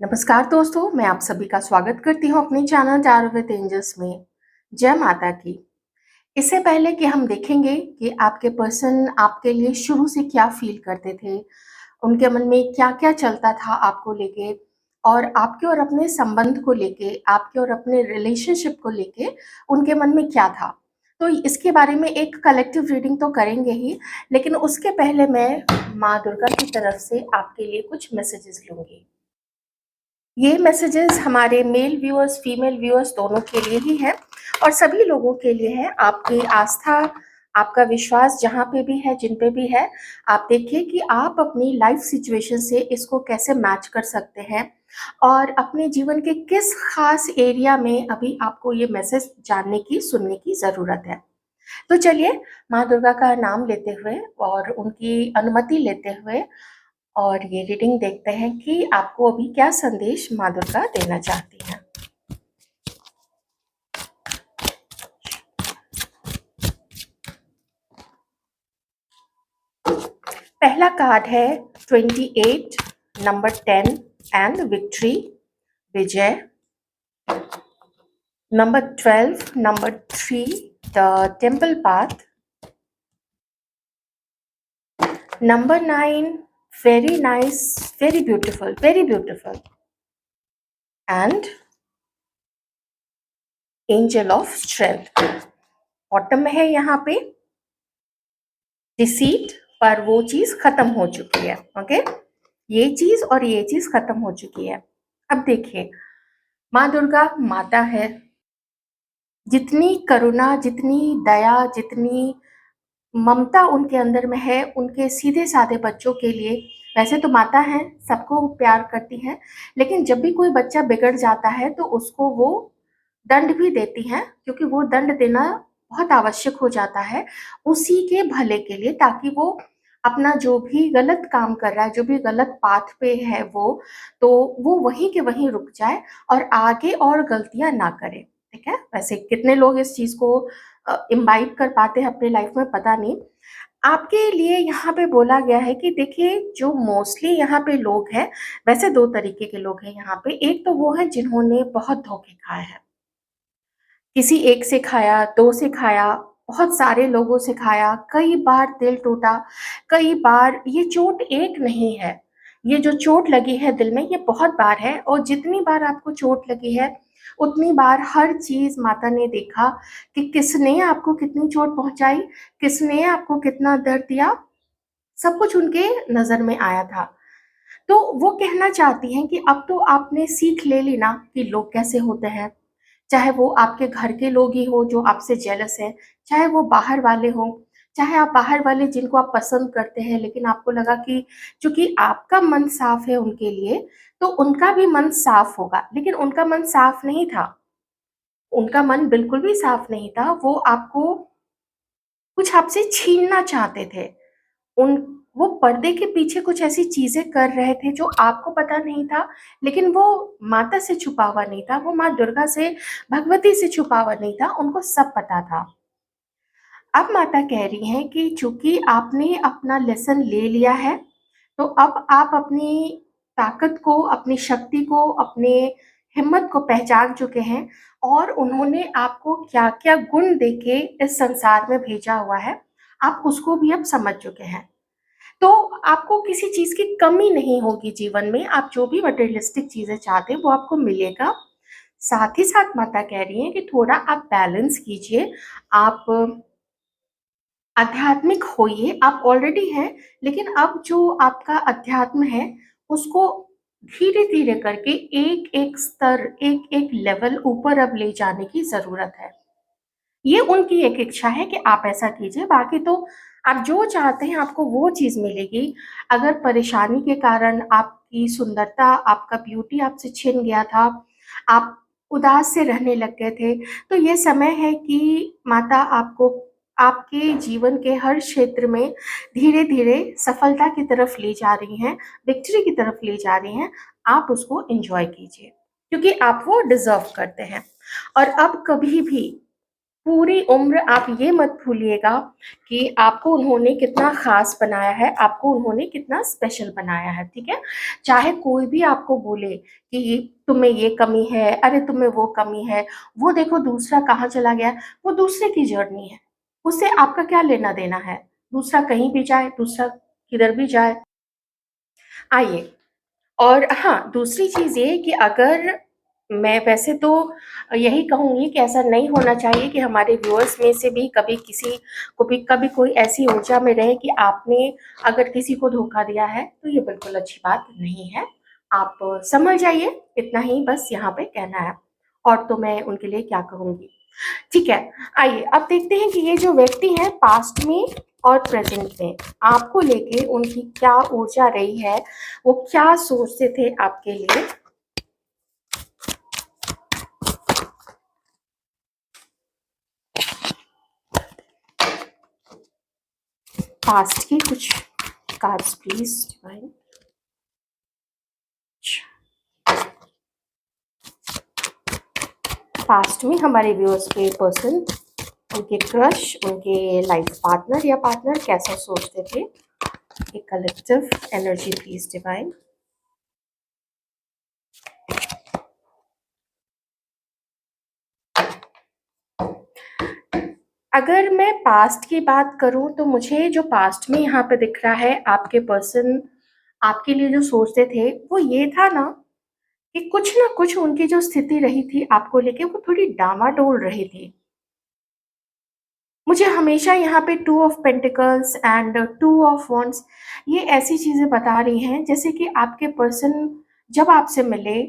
नमस्कार दोस्तों, मैं आप सभी का स्वागत करती हूँ अपने चैनल टैरो विद एंजल्स में। जय माता की। इससे पहले कि हम देखेंगे कि आपके पर्सन आपके लिए शुरू से क्या फ़ील करते थे, उनके मन में क्या-क्या चलता था आपको लेके और आपके और अपने संबंध को लेके, आपके और अपने रिलेशनशिप को लेके उनके मन में क्या था। तो इसके बारे में एक कलेक्टिव रीडिंग तो करेंगे ही, लेकिन उसके पहले मैं माँ दुर्गा की तरफ से आपके लिए कुछ मैसेजेस लूँगी। ये मैसेजेस हमारे मेल व्यूअर्स, फीमेल व्यूअर्स दोनों के लिए ही है और सभी लोगों के लिए है। आपकी आस्था, आपका विश्वास जहाँ पे भी है, जिन पे भी है, आप देखिए कि आप अपनी लाइफ सिचुएशन से इसको कैसे मैच कर सकते हैं और अपने जीवन के किस खास एरिया में अभी आपको ये मैसेज जानने की, सुनने की ज़रूरत है। तो चलिए, माँ दुर्गा का नाम लेते हुए और उनकी अनुमति लेते हुए और ये रीडिंग देखते हैं कि आपको अभी क्या संदेश माँ दुर्गा देना चाहती हैं। पहला कार्ड है 28, number 10 and victory, Vijay. Number 12, number 3, the temple path. Number 9, very nice, very beautiful and angel of strength. Bottom में है यहाँ पे डिसीट, पर वो चीज खत्म हो चुकी है। ओके, ये चीज और ये चीज खत्म हो चुकी है। अब देखिए, माँ दुर्गा माता है। जितनी करुणा, जितनी दया, जितनी ममता उनके अंदर में है, उनके सीधे साधे बच्चों के लिए। वैसे तो माता है, सबको प्यार करती है, लेकिन जब भी कोई बच्चा बिगड़ जाता है तो उसको वो दंड भी देती हैं, क्योंकि वो दंड देना बहुत आवश्यक हो जाता है उसी के भले के लिए, ताकि वो अपना जो भी गलत काम कर रहा है, जो भी गलत पाथ पे है तो वो वहीं के वहीं रुक जाए और आगे और गलतियां ना करे। ठीक है, वैसे कितने लोग इस चीज को इम्बाइब कर पाते हैं अपने लाइफ में, पता नहीं। आपके लिए यहाँ पे बोला गया है कि देखिए, जो मोस्टली यहाँ पे लोग हैं, वैसे दो तरीके के लोग हैं यहाँ पे। एक तो वो है जिन्होंने बहुत धोखे खाए हैं, किसी एक से खाया, 2 से खाया, बहुत सारे लोगों से खाया, कई बार दिल टूटा, कई बार। ये चोट एक नहीं है, ये जो चोट लगी है दिल में, ये बहुत बार है और जितनी बार आपको चोट लगी है, उतनी बार हर चीज़ माता ने देखा कि किसने आपको कितनी चोट पहुँचाई, किसने आपको कितना दर्द दिया, सब कुछ उनके नज़र में आया था। तो वो कहना चाहती हैं कि अब तो आपने सीख ले ली ना कि लोग कैसे होते हैं। चाहे वो आपके घर के लोग ही हो जो आपसे जेलस है, चाहे वो बाहर वाले हों, चाहे आप बाहर वाले जिनको आप पसंद करते हैं, लेकिन आपको लगा कि चूँकि आपका मन साफ है उनके लिए, तो उनका भी मन साफ होगा, लेकिन उनका मन साफ नहीं था। उनका मन बिल्कुल भी साफ नहीं था, वो आपको कुछ आपसे छीनना चाहते थे। उन वो पर्दे के पीछे कुछ ऐसी चीज़ें कर रहे थे जो आपको पता नहीं था, लेकिन वो माता से छुपा हुआ नहीं था, वो माँ दुर्गा से, भगवती से छुपा हुआ नहीं था, उनको सब पता था। अब माता कह रही हैं कि चूँकि आपने अपना लेसन ले लिया है, तो अब आप अपनी ताकत को, अपनी शक्ति को, अपने हिम्मत को पहचान चुके हैं और उन्होंने आपको क्या-क्या गुण देके इस संसार में भेजा हुआ है, आप उसको भी अब समझ चुके हैं। तो आपको किसी चीज़ की कमी नहीं होगी जीवन में, आप जो भी मटेरियलिस्टिक चीज़ें चाहते हैं वो आपको मिलेगा। साथ ही साथ माता कह रही हैं कि थोड़ा आप बैलेंस कीजिए, आप आध्यात्मिक होइए, आप ऑलरेडी हैं, लेकिन अब जो आपका अध्यात्म है, उसको धीरे-धीरे करके एक-एक स्तर, एक-एक लेवल ऊपर अब ले जाने की ज़रूरत है। ये उनकी एक इच्छा है कि आप ऐसा कीजिए, बाकी तो आप जो चाहते हैं आपको वो चीज़ मिलेगी। अगर परेशानी के कारण आपकी सुंदरता, आपका ब्यूटी आपसे छिन गया था, आप उदास से रहने लग गए थे, तो ये समय है कि माता आपको आपके जीवन के हर क्षेत्र में धीरे-धीरे सफलता की तरफ ले जा रही हैं, विक्ट्री की तरफ ले जा रही हैं। आप उसको एन्जॉय कीजिए, क्योंकि आप वो डिज़र्व करते हैं। और अब कभी भी पूरी उम्र आप ये मत भूलिएगा कि आपको उन्होंने कितना ख़ास बनाया है, आपको उन्होंने कितना स्पेशल बनाया है, ठीक है? चाहे कोई भी आपको बोले कि तुम में ये कमी है, अरे तुम में वो कमी है, वो देखो दूसरा कहाँ चला गया, वो दूसरे की जर्नी है, उससे आपका क्या लेना-देना है? दूसरा कहीं भी जाए, दूसरा किधर भी जाए। आइए, और हाँ, दूसरी चीज़ ये कि अगर मैं वैसे तो यही कहूँगी कि ऐसा नहीं होना चाहिए कि हमारे व्यूअर्स में से भी कभी किसी को भी कभी कोई ऐसी ऊर्जा में रहे कि आपने अगर किसी को धोखा दिया है, तो ये बिल्कुल अच्छी बात नहीं है। आप समझ जाइए, इतना ही बस यहाँ पे कहना है, और तो मैं उनके लिए क्या कहूँगी। ठीक है, आइए अब देखते हैं कि ये जो व्यक्ति हैं पास्ट में और प्रेजेंट में आपको लेके उनकी क्या ऊर्जा रही है, वो क्या सोचते थे आपके लिए। पास्ट की कुछ कार्ड्स प्लीज डिवाइन। पास्ट में हमारे व्यूअर्स के पर्सन, उनके क्रश, उनके लाइफ पार्टनर या पार्टनर कैसा सोचते थे। एक कलेक्टिव एनर्जी प्लीज डिवाइन। अगर मैं पास्ट की बात करूं तो मुझे जो पास्ट में यहाँ पे दिख रहा है, आपके पर्सन आपके लिए जो सोचते थे वो ये था ना कि कुछ ना कुछ उनकी जो स्थिति रही थी आपको लेके वो थोड़ी डामाडोल रही थी। मुझे हमेशा यहाँ पे two of pentacles and two of wands ये ऐसी चीज़ें बता रही हैं जैसे कि आपके पर्सन जब आपसे मिले,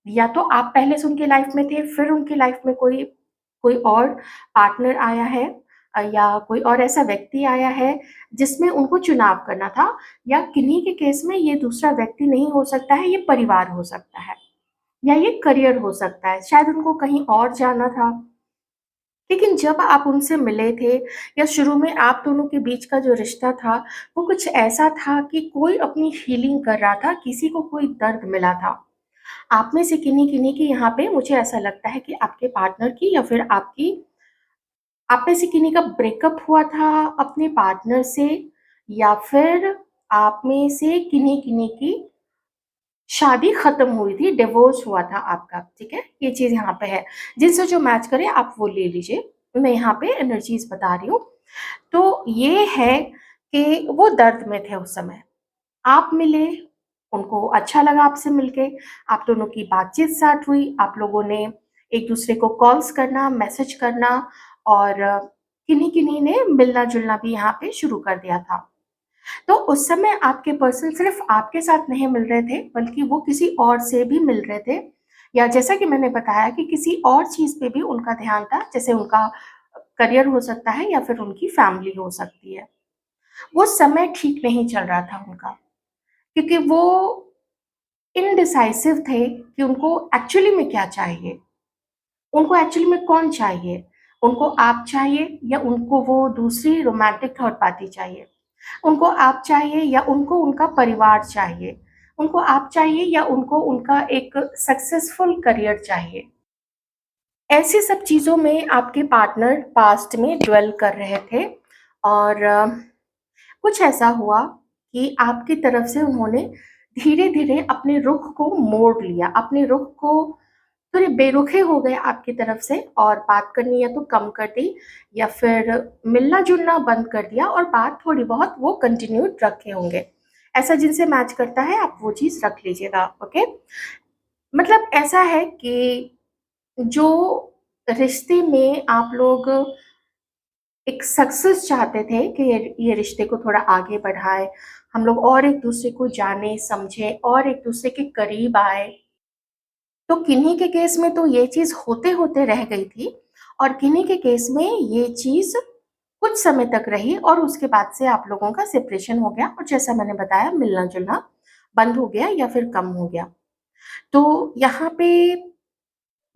या तो आप पहले से उनकी लाइफ में थे, फिर उनकी लाइफ में कोई कोई और पार्टनर आया है, या कोई और ऐसा व्यक्ति आया है जिसमें उनको चुनाव करना था, या किन्हीं के केस में ये दूसरा व्यक्ति नहीं हो सकता है, ये परिवार हो सकता है, या ये करियर हो सकता है, शायद उनको कहीं और जाना था। लेकिन जब आप उनसे मिले थे, या शुरू में आप दोनों के बीच का जो रिश्ता था, वो कुछ ऐसा था कि कोई अपनी हीलिंग कर रहा था, किसी को कोई दर्द मिला था। आप में से किन्हीं-किन्हीं की यहाँ पे मुझे ऐसा लगता है कि आपके पार्टनर की, या फिर आपकी आप में से किन्हीं का ब्रेकअप हुआ था अपने पार्टनर से, या फिर आप में से किन्हीं-किन्हीं की शादी खत्म हुई थी, डिवोर्स हुआ था आपका, ठीक है? ये चीज़ यहाँ पे है। जिनसे जो मैच करे आप वो ले लीजिए। मैं यहाँ पे एनर्जीज़ बता रही हूँ। तो ये है कि वो दर्द में थे उस समय। आप मिले, उनको अच्छा लगा आपसे मिलके, आप दोनों की बातचीत स्टार्ट हुई, आप लोगों ने एक-दूसरे को कॉल्स करना, मैसेज करना, और किन्हीं-किन्हीं ने मिलना-जुलना भी यहाँ पे शुरू कर दिया था। तो उस समय आपके पर्सन सिर्फ आपके साथ नहीं मिल रहे थे, बल्कि वो किसी और से भी मिल रहे थे, या जैसा कि मैंने बताया कि किसी और चीज़ पे भी उनका ध्यान था, जैसे उनका करियर हो सकता है या फिर उनकी फैमिली हो सकती है। वो समय ठीक नहीं चल रहा था उनका, क्योंकि वो इनडिसाइसिव थे कि उनको एक्चुअली में क्या चाहिए, उनको एक्चुअली में कौन चाहिए? उनको आप चाहिए, या उनको वो दूसरी रोमांटिक थर्ड पार्टी चाहिए? उनको आप चाहिए, या उनको उनका परिवार चाहिए? उनको आप चाहिए, या उनको उनका एक सक्सेसफुल करियर चाहिए? ऐसी सब चीज़ों में आपके पार्टनर पास्ट में ड्वेल कर रहे थे, और कुछ ऐसा हुआ कि आपकी तरफ से उन्होंने धीरे-धीरे अपने रुख को मोड़ लिया, अपने रुख को थोड़े बेरुखे हो गए आपकी तरफ से, और बात करनी या तो कम कर दी, या फिर मिलना-जुलना बंद कर दिया, और बात थोड़ी बहुत वो कंटिन्यूड रखे होंगे। ऐसा जिनसे मैच करता है आप वो चीज़ रख लीजिएगा, ओके? मतलब ऐसा है कि जो रिश्ते में आप लोग एक सक्सेस चाहते थे कि ये रिश्ते को थोड़ा आगे बढ़ाएँ, हम लोग और एक-दूसरे को जाने, समझें और एक-दूसरे के करीब आए। तो किन्हीं के केस में तो ये चीज़ होते-होते रह गई थी, और किन्हीं के केस में ये चीज़ कुछ समय तक रही, और उसके बाद से आप लोगों का सेपरेशन हो गया, और जैसा मैंने बताया मिलना-जुलना बंद हो गया या फिर कम हो गया। तो यहाँ पे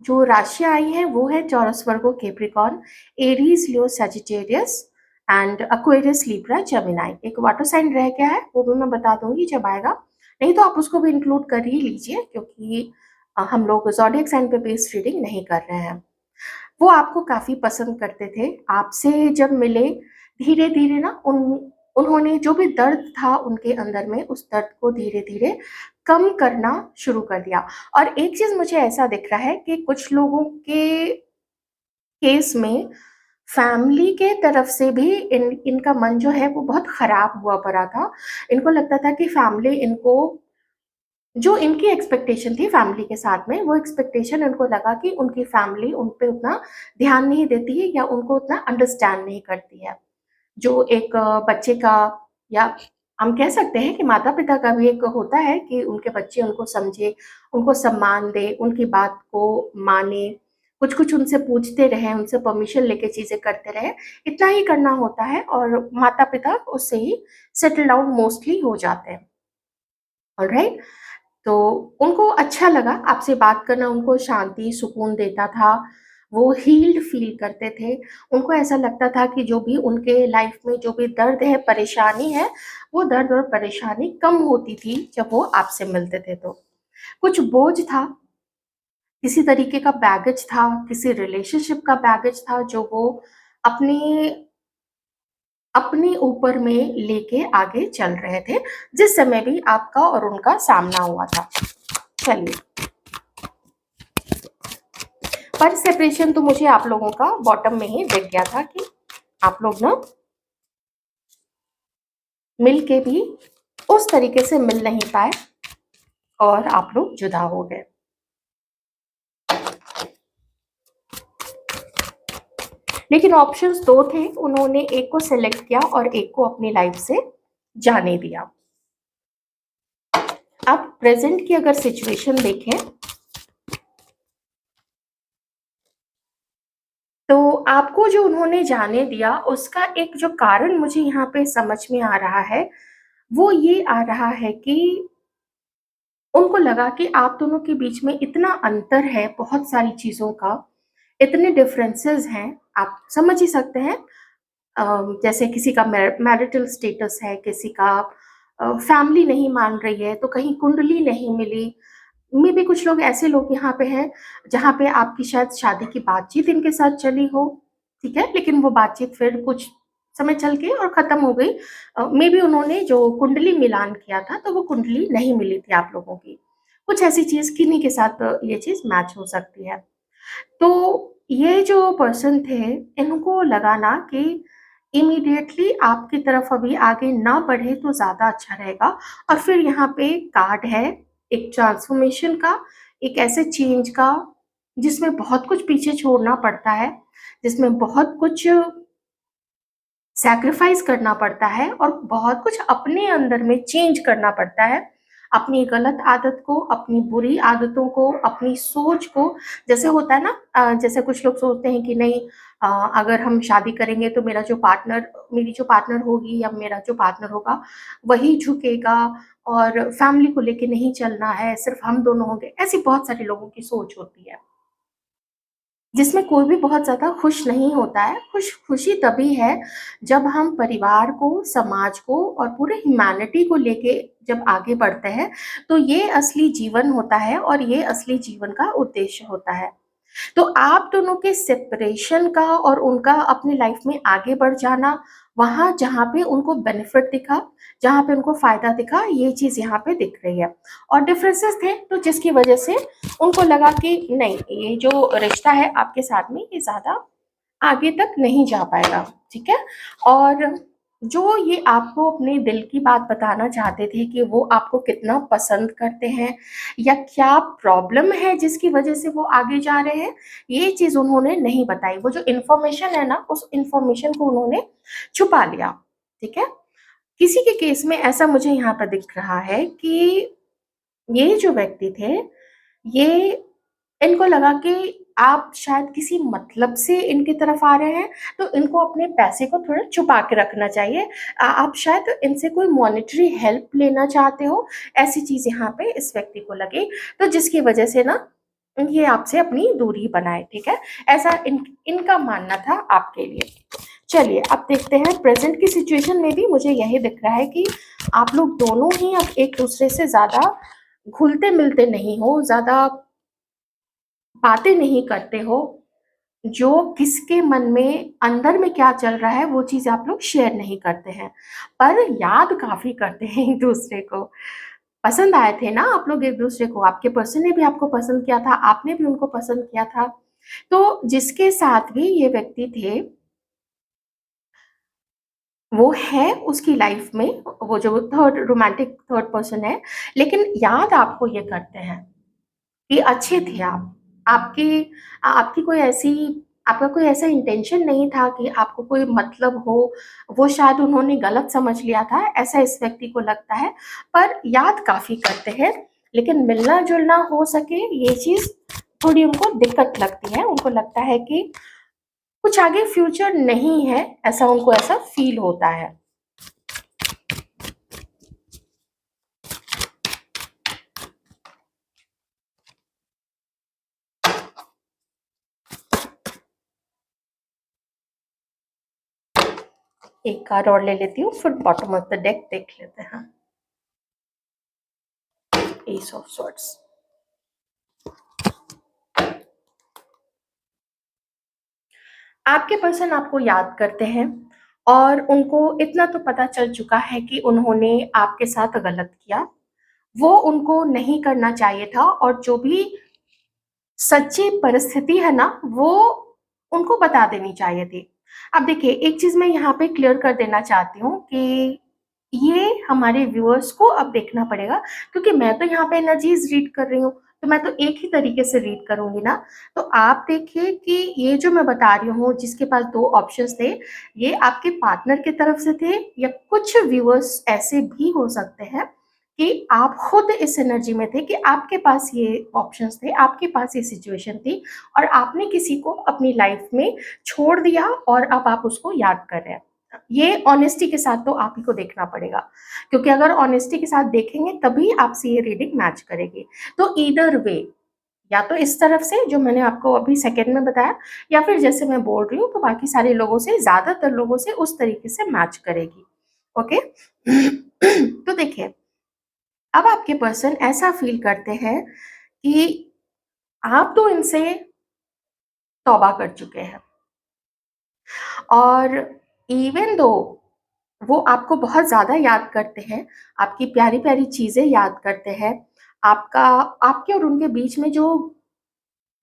जो राशियाँ आई हैं वो है taurus, Virgo, Capricorn, Aries, Leo, Sagittarius and Aquarius, Libra, Gemini. एक वाटर साइन रह गया है, वो भी मैं बता दूँगी जब आएगा। नहीं तो आप उसको भी इंक्लूड कर ही लीजिए, क्योंकि हम लोग ज़ोडिएक साइन पे बेस्ड रीडिंग नहीं कर रहे हैं। वो आपको काफ़ी पसंद करते थे। आपसे जब मिले, धीरे-धीरे ना उन्होंने जो भी दर्द था उनके अंदर में, उस दर्द को धीरे-धीरे कम करना शुरू कर दिया। और एक चीज़ मुझे ऐसा दिख रहा है कि कुछ लोगों के केस में फैमिली के तरफ से भी इनका मन जो है वो बहुत खराब हुआ पड़ा था। इनको लगता था कि फैमिली इनको, जो इनकी एक्सपेक्टेशन थी फैमिली के साथ में, वो एक्सपेक्टेशन इनको लगा कि उनकी फैमिली उन पे उतना ध्यान नहीं देती है या उनको उतना अंडरस्टैंड नहीं करती है। जो एक बच्चे का, या हम कह सकते हैं कि माता-पिता का भी एक होता है कि उनके बच्चे उनको समझे, उनको सम्मान दें, उनकी बात को माने, कुछ-कुछ उनसे पूछते रहें, उनसे परमिशन लेके चीज़ें करते रहें, इतना ही करना होता है और माता-पिता उससे ही सेटल डाउन मोस्टली हो जाते हैं। ऑलराइट? तो उनको अच्छा लगा आपसे बात करना, उनको शांति, सुकून देता था। वो हील्ड फ़ील करते थे। उनको ऐसा लगता था कि जो भी उनके लाइफ़ में जो भी दर्द है, परेशानी है, वो दर्द और परेशानी कम होती थी जब वो आपसे मिलते थे तो। कुछ बोझ था, किसी तरीके का बैगेज था, किसी रिलेशनशिप का बैगेज था जो वो अपने अपने ऊपर में लेके आगे चल रहे थे, जिस समय भी आपका और उनका सामना हुआ था। चलिए, पर सेपरेशन तो मुझे आप लोगों का बॉटम में ही दिख गया था कि आप लोग ना मिल के भी उस तरीके से मिल नहीं पाए और आप लोग जुदा हो गए। लेकिन ऑप्शंस दो थे, उन्होंने एक को सेलेक्ट किया और एक को अपनी लाइफ से जाने दिया। अब प्रेजेंट की अगर सिचुएशन देखें तो आपको जो उन्होंने जाने दिया उसका एक जो कारण मुझे यहाँ पे समझ में आ रहा है, वो ये आ रहा है कि उनको लगा कि आप दोनों के बीच में इतना अंतर है, बहुत सारी चीज़ों का, इतने डिफरेंसेस हैं, आप समझ ही सकते हैं। जैसे किसी का मैरिटल स्टेटस है, किसी का फैमिली नहीं मान रही है, तो कहीं कुंडली नहीं मिली। मे बी कुछ लोग ऐसे लोग यहाँ पे हैं, जहाँ पे आपकी शायद शादी की बातचीत इनके साथ चली हो, ठीक है? लेकिन वो बातचीत फिर कुछ समय चल के और खत्म हो गई। मे बी उन्होंने जो कुंडली मिलान किया था, तो वो कुंडली नहीं मिली थी आप लोगों की। कुछ ऐसी चीज़ किन्हीं के साथ ये चीज़ मैच हो सकती है। तो ये जो पर्सन थे, इनको लगा ना कि इमीडिएटली आपकी तरफ अभी आगे ना बढ़े तो ज़्यादा अच्छा रहेगा। और फिर यहाँ पे कार्ड है एक ट्रांसफॉर्मेशन का, एक ऐसे चेंज का जिसमें बहुत कुछ पीछे छोड़ना पड़ता है, जिसमें बहुत कुछ सैक्रिफाइस करना पड़ता है और बहुत कुछ अपने अंदर में चेंज करना पड़ता है। अपनी गलत आदत को, अपनी बुरी आदतों को, अपनी सोच को, जैसे होता है ना, जैसे कुछ लोग सोचते हैं कि नहीं, अगर हम शादी करेंगे तो मेरी जो पार्टनर होगी या मेरा जो पार्टनर होगा वही झुकेगा और फैमिली को लेके नहीं चलना है, सिर्फ हम दोनों होंगे। ऐसी बहुत सारे लोगों की सोच होती है। जिसमें कोई भी बहुत ज़्यादा खुश नहीं होता है। खुशी तभी है जब हम परिवार को, समाज को और पूरे ह्यूमैनिटी को लेके जब आगे बढ़ते हैं, तो ये असली जीवन होता है और ये असली जीवन का उद्देश्य होता है। तो आप दोनों के सेपरेशन का और उनका अपनी लाइफ में आगे बढ़ जाना, वहाँ जहाँ पे उनको बेनिफिट दिखा, जहाँ पे उनको फ़ायदा दिखा, ये चीज़ यहाँ पे दिख रही है। और डिफरेंसेस थे तो जिसकी वजह से उनको लगा कि नहीं, ये जो रिश्ता है आपके साथ में ये ज़्यादा आगे तक नहीं जा पाएगा, ठीक है? और जो ये आपको अपने दिल की बात बताना चाहते थे कि वो आपको कितना पसंद करते हैं या क्या प्रॉब्लम है जिसकी वजह से वो आगे जा रहे हैं, ये चीज़ उन्होंने नहीं बताई। वो जो इन्फॉर्मेशन है ना, उस इन्फॉर्मेशन को उन्होंने छुपा लिया, ठीक है? किसी के केस में ऐसा मुझे यहाँ पर दिख रहा है कि ये जो व्यक्ति थे, ये इनको लगा कि आप शायद किसी मतलब से इनकी तरफ आ रहे हैं, तो इनको अपने पैसे को थोड़ा छुपा के रखना चाहिए। आप शायद इनसे कोई मॉनेटरी हेल्प लेना चाहते हो, ऐसी चीज़ यहाँ पे इस व्यक्ति को लगी, तो जिसकी वजह से ना ये आपसे अपनी दूरी बनाए, ठीक है? ऐसा इनका मानना था आपके लिए। चलिए, अब देखते हैं प्रेज़ेंट की सिचुएशन में भी मुझे यही दिख रहा है कि आप लोग दोनों ही अब एक-दूसरे से ज़्यादा घुलते-मिलते नहीं हो, ज़्यादा बातें नहीं करते हो, जो किसके मन में अंदर में क्या चल रहा है वो चीज़ आप लोग शेयर नहीं करते हैं, पर याद काफ़ी करते हैं एक-दूसरे को। पसंद आए थे ना आप लोग एक-दूसरे को, आपके पर्सन ने भी आपको पसंद किया था, आपने भी उनको पसंद किया था। तो जिसके साथ भी ये व्यक्ति थे, वो है उसकी लाइफ में, वो जो थर्ड रोमांटिक थर्ड पर्सन है, लेकिन याद आपको ये करते हैं कि अच्छे थे आप। आपकी आपकी कोई ऐसी आपका कोई ऐसा इंटेंशन नहीं था कि आपको कोई मतलब हो, वो शायद उन्होंने गलत समझ लिया था, ऐसा इस व्यक्ति को लगता है। पर याद काफ़ी करते हैं, लेकिन मिलना-जुलना हो सके ये चीज़ थोड़ी उनको दिक्कत लगती है। उनको लगता है कि कुछ आगे फ्यूचर नहीं है, ऐसा उनको ऐसा फ़ील होता है। एक कार्ड और ले लेती हूँ, फिर बॉटम ऑफ द डेक देख लेते हैं। S of swords. आपके पर्सन आपको याद करते हैं और उनको इतना तो पता चल चुका है कि उन्होंने आपके साथ गलत किया। वो उनको नहीं करना चाहिए था, और जो भी सच्ची परिस्थिति है ना, वो उनको बता देनी चाहिए थी। अब देखिए, एक चीज़ मैं यहाँ पे क्लियर कर देना चाहती हूँ कि ये हमारे व्यूअर्स को अब देखना पड़ेगा, क्योंकि मैं तो यहाँ पे एनर्जीज़ रीड कर रही हूँ, तो मैं तो एक ही तरीके से रीड करूँगी ना। तो आप देखिए कि ये जो मैं बता रही हूँ, जिसके पास 2 ऑप्शंस थे, ये आपके पार्टनर की तरफ से थे, या कुछ व्यूअर्स ऐसे भी हो सकते हैं कि आप खुद इस एनर्जी में थे कि आपके पास ये ऑप्शंस थे, आपके पास ये सिचुएशन थी, और आपने किसी को अपनी लाइफ में छोड़ दिया और अब आप उसको याद कर रहे हैं। ये ऑनेस्टी के साथ तो आप ही को देखना पड़ेगा, क्योंकि अगर ऑनेस्टी के साथ देखेंगे तभी आपसे ये रीडिंग मैच करेगी। तो ईदर वे, या तो इस तरफ से जो मैंने आपको अभी सेकंड में बताया, या फिर जैसे मैं बोल रही हूँ तो बाकी सारे लोगों से, ज़्यादातर लोगों से उस तरीके से मैच करेगी। ओके? तो देखिए, अब आपके पर्सन ऐसा फ़ील करते हैं कि आप तो इनसे तौबा कर चुके हैं, और इवन दो वो आपको बहुत ज़्यादा याद करते हैं, आपकी प्यारी-प्यारी चीज़ें याद करते हैं, आपका आपके और उनके बीच में जो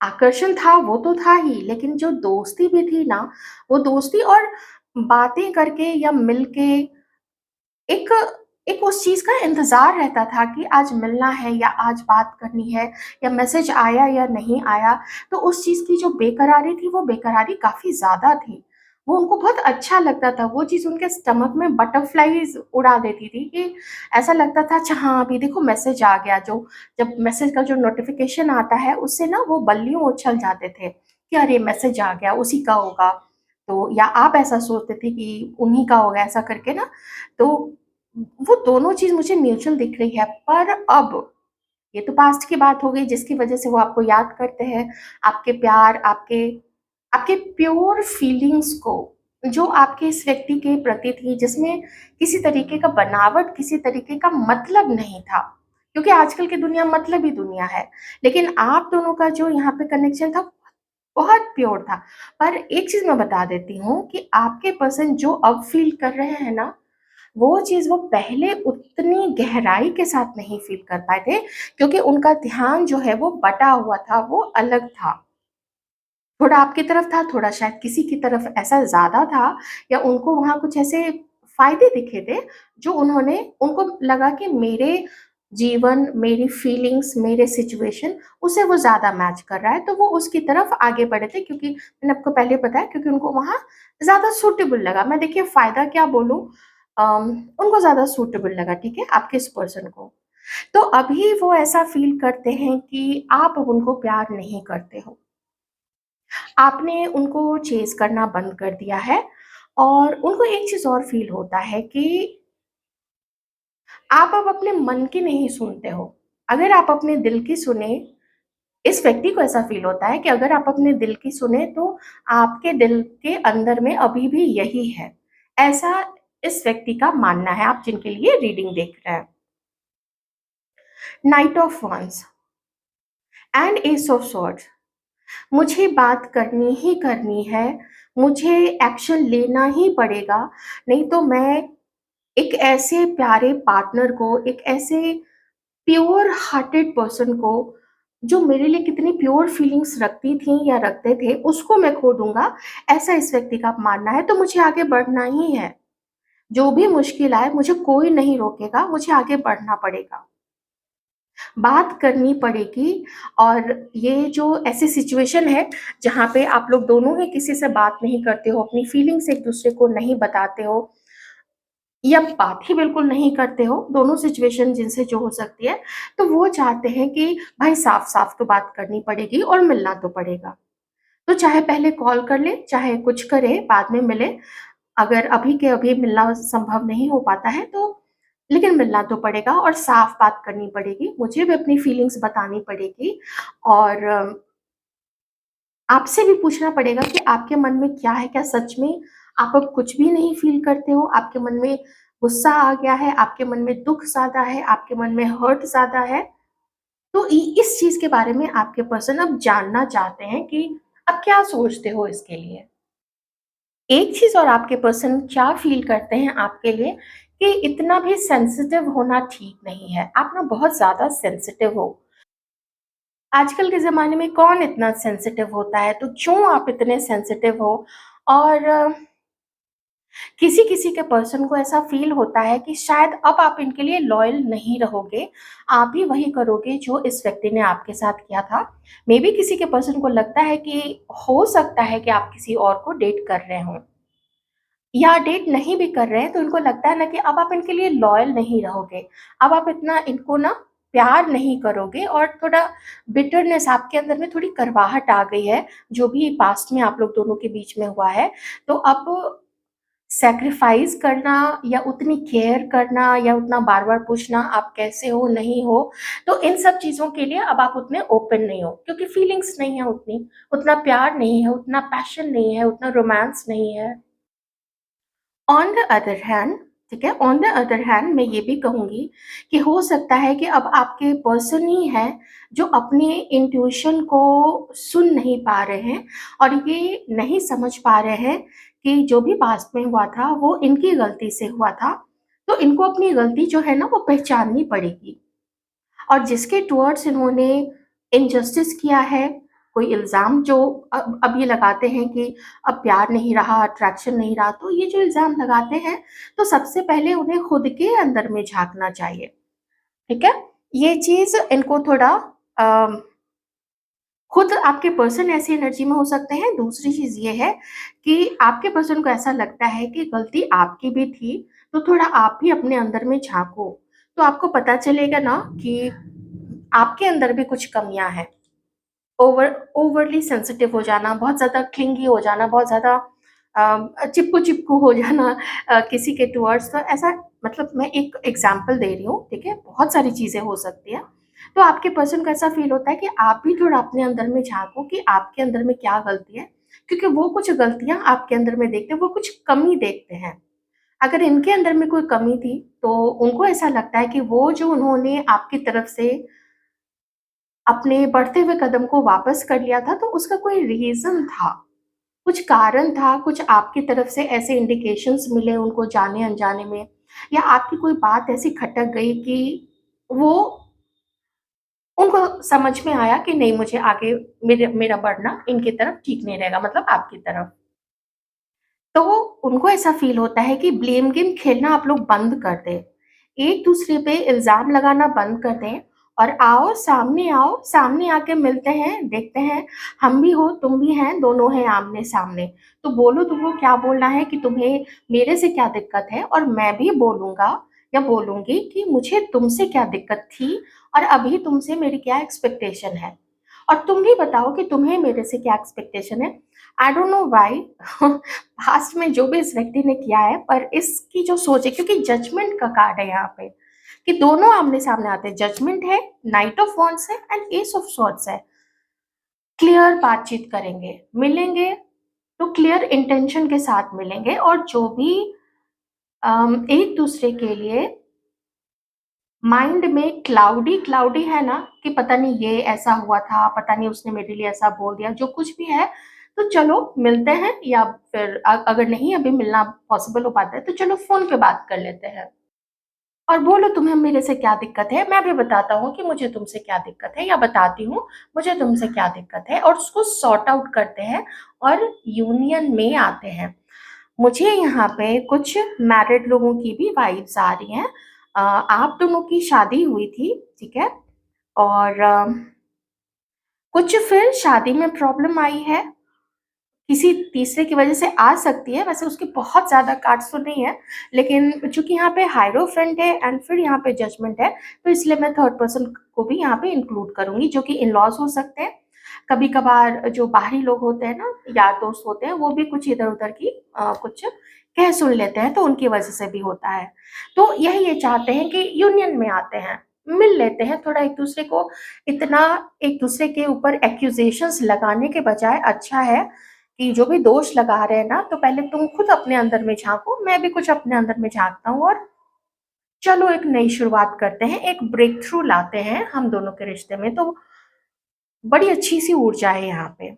आकर्षण था वो तो था ही, लेकिन जो दोस्ती भी थी ना, वो दोस्ती और बातें करके या मिलके एक एक उस चीज़ का इंतज़ार रहता था कि आज मिलना है या आज बात करनी है, या मैसेज आया या नहीं आया। तो उस चीज़ की जो बेकरारी थी, वो बेकरारी काफ़ी ज़्यादा थी। वो उनको बहुत अच्छा लगता था, वो चीज़ उनके स्टमक में बटरफ्लाइज़ उड़ा देती थी कि ऐसा लगता था, अच्छा हाँ, अभी देखो मैसेज आ गया। जो जब मैसेज का जो नोटिफ़िकेशन आता है, उससे ना वो बल्लियों उछल जाते थे कि अरे मैसेज आ गया, उसी का होगा। तो या आप ऐसा सोचते थे कि उन्हीं का होगा, ऐसा करके ना। तो वो दोनों चीज़ मुझे म्यूचुअल दिख रही है। पर अब ये तो पास्ट की बात हो गई, जिसकी वज़ह से वो आपको याद करते हैं, आपके प्यार, आपके आपके प्योर फीलिंग्स को, जो आपके इस व्यक्ति के प्रति थी, जिसमें किसी तरीके का बनावट, किसी तरीके का मतलब नहीं था। क्योंकि आजकल की दुनिया मतलबी दुनिया है, लेकिन आप दोनों का जो यहाँ पे कनेक्शन था, बहुत प्योर था। पर एक चीज़ मैं बता देती हूँ कि आपके पर्सन जो अब फ़ील कर रहे हैं ना, वो चीज़ वो पहले उतनी गहराई के साथ नहीं फ़ील कर पाए थे, क्योंकि उनका ध्यान जो है वो बँटा हुआ था, वो अलग था। थोड़ा आपकी तरफ था, थोड़ा शायद किसी की तरफ ऐसा ज़्यादा था, या उनको वहाँ कुछ ऐसे फ़ायदे दिखे थे, जो उनको लगा कि मेरे जीवन, मेरी फीलिंग्स, मेरे सिचुएशन उससे वो ज़्यादा मैच कर रहा है, तो वो उसकी तरफ आगे बढ़े थे, क्योंकि मैंने आपको पहले बताया, क्योंकि उनको वहाँ ज़्यादा सूटेबल लगा। मैं देखिए फ़ायदा क्या बोलूँ, उनको ज़्यादा सूटेबल लगा, ठीक है, आपके इस पर्सन को। तो अभी वो ऐसा फ़ील करते हैं कि आप अब उनको प्यार नहीं करते हो। आपने उनको चेज़ करना बंद कर दिया है, और उनको एक चीज़ और फ़ील होता है कि आप अब अपने मन की नहीं सुनते हो। अगर आप अपने दिल की सुने, इस व्यक्ति को ऐसा फ़ील होता है कि अगर आप अपने दिल की सुने, तो आपके दिल के अंदर में अभी भी यही है। ऐसा इस व्यक्ति का मानना है, आप जिनके लिए रीडिंग देख रहे हैं। Night of wands and S of swords. मुझे बात करनी ही करनी है, मुझे एक्शन लेना ही पड़ेगा, नहीं तो मैं एक ऐसे प्यारे पार्टनर को, एक ऐसे प्योर हार्टेड पर्सन को, जो मेरे लिए कितनी प्योर फीलिंग्स रखती थी या रखते थे, उसको मैं खो दूँगा, ऐसा इस व्यक्ति का मानना है, तो मुझे आगे बढ़ना ही है। जो भी मुश्किल आए, मुझे कोई नहीं रोकेगा, मुझे आगे बढ़ना पड़ेगा। बात करनी पड़ेगी। और ये जो ऐसी सिचुएशन है, जहाँ पे आप लोग दोनों ही किसी से बात नहीं करते हो, अपनी फीलिंग्स एक-दूसरे को नहीं बताते हो या बात ही बिल्कुल नहीं करते हो, दोनों सिचुएशन जिनसे जो हो सकती है, तो वो चाहते हैं कि भाई साफ-साफ तो बात करनी पड़ेगी और मिलना तो पड़ेगा। तो चाहे पहले कॉल कर ले, चाहे कुछ करे, बाद में मिले। अगर अभी के अभी मिलना संभव नहीं हो पाता है तो लेकिन मिलना तो पड़ेगा और साफ बात करनी पड़ेगी। मुझे भी अपनी फीलिंग्स बतानी पड़ेगी और आपसे भी पूछना पड़ेगा कि आपके मन में क्या है? क्या सच में आप अब कुछ भी नहीं फ़ील करते हो? आपके मन में गुस्सा आ गया है? आपके मन में दुःख ज़्यादा है? आपके मन में हर्ट ज़्यादा है? तो इ इस चीज़ के बारे में आपके पर्सन अब जानना चाहते हैं कि आप क्या सोचते हो इसके लिए? एक चीज़ और आपके पर्सन क्या फ़ील करते हैं आपके लिए कि इतना भी सेंसिटिव होना ठीक नहीं है। आप ना बहुत ज़्यादा सेंसिटिव हो। आजकल के ज़माने में कौन इतना सेंसिटिव होता है, तो क्यों आप इतने सेंसिटिव हो? और किसी-किसी के पर्सन को ऐसा फ़ील होता है कि शायद अब आप इनके लिए लॉयल नहीं रहोगे, आप भी वही करोगे जो इस व्यक्ति ने आपके साथ किया था। मेबी किसी के पर्सन को लगता है कि हो सकता है कि आप किसी और को डेट कर रहे हों या डेट नहीं भी कर रहे हैं, तो उनको लगता है ना कि अब आप इनके लिए लॉयल नहीं रहोगे। अब आप इतना इनको ना प्यार नहीं करोगे और थोड़ा बिटरनेस आपके अंदर में थोड़ी कड़वाहट आ गई है, जो भी पास्ट में आप लोग दोनों के बीच में हुआ है। तो अब सैक्रिफाइस करना या उतनी केयर करना या उतना बार-बार पूछना आप कैसे हो, नहीं हो, तो इन सब चीज़ों के लिए अब आप उतने ओपन नहीं हो क्योंकि फीलिंग्स नहीं है उतनी, उतना प्यार नहीं है, उतना पैशन नहीं है, उतना रोमांस नहीं है। ऑन द अदर हैंड, ठीक है, ऑन द अदर हैंड मैं ये भी कहूँगी कि हो सकता है कि अब आपके पर्सन ही हैं जो अपने इंट्यूशन को सुन नहीं पा रहे हैं और ये नहीं समझ पा रहे हैं कि जो भी पास्ट में हुआ था वो इनकी गलती से हुआ था। तो इनको अपनी गलती जो है ना वो पहचाननी पड़ेगी। और जिसके टुवर्ड्स इन्होंने इनजस्टिस किया है, कोई इल्ज़ाम जो अब ये लगाते हैं कि अब प्यार नहीं रहा, अट्रैक्शन नहीं रहा, तो ये जो इल्ज़ाम लगाते हैं, तो सबसे पहले उन्हें खुद के अंदर में झाँकना चाहिए, ठीक है? ये चीज़ इनको थोड़ा अ, खुद आपके पर्सन ऐसी एनर्जी में हो सकते हैं। दूसरी चीज़ ये है कि आपके पर्सन को ऐसा लगता है कि गलती आपकी भी थी, तो थोड़ा आप भी अपने अंदर में झाँको, तो आपको पता चलेगा ना कि आपके अंदर भी कुछ कमियाँ हैं। ओवरली सेंसिटिव हो जाना, बहुत ज़्यादा क्लिंगी हो जाना, बहुत ज़्यादा चिपकू-चिपकू हो जाना किसी के टुवर्ड्स, तो ऐसा मतलब मैं एक एग्ज़ाम्पल दे रही हूँ, ठीक है? बहुत सारी चीज़ें हो सकती हैं। तो आपके पर्सन को ऐसा फ़ील होता है कि आप भी थोड़ा अपने अंदर में झाँको कि आपके अंदर में क्या गलती है, क्योंकि वो कुछ गलतियाँ आपके अंदर में देखते हैं, वो कुछ कमी देखते हैं। अगर इनके अंदर में कोई कमी थी, तो उनको ऐसा लगता है कि वो जो उन्होंने आपकी तरफ से अपने बढ़ते हुए कदम को वापस कर लिया था, तो उसका कोई रीज़न था, कुछ कारण था, कुछ आपकी तरफ से ऐसे इंडिकेशंस मिले उनको जाने-अनजाने में, या आपकी कोई बात ऐसी खटक गई कि वो उनको समझ में आया कि नहीं, मुझे आगे मेरे मेरा बढ़ना इनकी तरफ ठीक नहीं रहेगा, मतलब आपकी तरफ। तो उनको ऐसा फ़ील होता है कि ब्लेम गेम खेलना आप लोग बंद कर दें। एक-दूसरे पे इल्ज़ाम लगाना बंद कर दें और आओ, सामने आके मिलते हैं, देखते हैं, हम भी हो, तुम भी हैं, दोनों हैं आमने-सामने। तो बोलो तुमको क्या बोलना है कि तुम्हें मेरे से क्या दिक्कत है, और मैं भी बोलूँगा या बोलूँगी कि मुझे तुमसे क्या दिक्कत थी और अभी तुमसे मेरी क्या एक्सपेक्टेशन है। और तुम भी बताओ कि तुम्हें मेरे से क्या एक्सपेक्टेशन है। I don't know why past में जो भी इस व्यक्ति ने किया है, पर इसकी जो सोच है, क्योंकि जजमेंट का कार्ड है यहाँ पे कि दोनों आमने-सामने आते हैं। जजमेंट है, नाइट ऑफ वांड्स है एंड एस ऑफ स्वॉर्ड्स है। क्लियर बातचीत करेंगे, मिलेंगे तो क्लियर इंटेंशन के साथ मिलेंगे और जो भी एक दूसरे के लिए माइंड में क्लाउडी क्लाउडी है ना, कि पता नहीं ये ऐसा हुआ था, पता नहीं उसने मेरे लिए ऐसा बोल दिया, जो कुछ भी है। तो चलो मिलते हैं, या फिर अगर नहीं अभी मिलना पॉसिबल हो पाता है तो चलो फोन पे बात कर लेते हैं, और बोलो तुम्हें मेरे से क्या दिक्कत है, मैं भी बताता हूँ कि मुझे तुमसे क्या दिक्कत है, या बताती हूँ मुझे तुमसे क्या दिक्कत है, और उसको सॉर्ट आउट करते हैं और यूनियन में आते हैं। मुझे यहाँ पे कुछ मैरिड लोगों की भी वाइब्स आ रही हैं। आप दोनों की शादी हुई थी, ठीक है, और कुछ फिर शादी में प्रॉब्लम आई है, किसी तीसरे की वजह से आ सकती है। वैसे उसके बहुत ज़्यादा कार्ड्स तो नहीं है, लेकिन चूंकि यहाँ पे हायरोफेंट है एंड फिर यहाँ पे जजमेंट है, तो इसलिए मैं थर्ड पर्सन को भी यहाँ पे इंक्लूड करूंगी, जो कि इन लॉज हो सकते हैं। कभी कभार जो बाहरी लोग होते हैं ना, यार दोस्त होते हैं, वो भी कुछ इधर उधर की कुछ कह सुन लेते हैं, तो उनकी वजह से भी होता है। तो यही ये चाहते हैं कि यूनियन में आते हैं, मिल लेते हैं, थोड़ा एक दूसरे को, इतना एक दूसरे के ऊपर एक्यूजेशंस लगाने के बजाय अच्छा है कि जो भी दोष लगा रहे हैं ना, तो पहले तुम खुद अपने अंदर में झांको, मैं भी कुछ अपने अंदर में झांकता हूँ, और चलो एक नई शुरुआत करते हैं, एक ब्रेक थ्रू लाते हैं हम दोनों के रिश्ते में। तो बड़ी अच्छी सी ऊर्जा है यहाँ पे।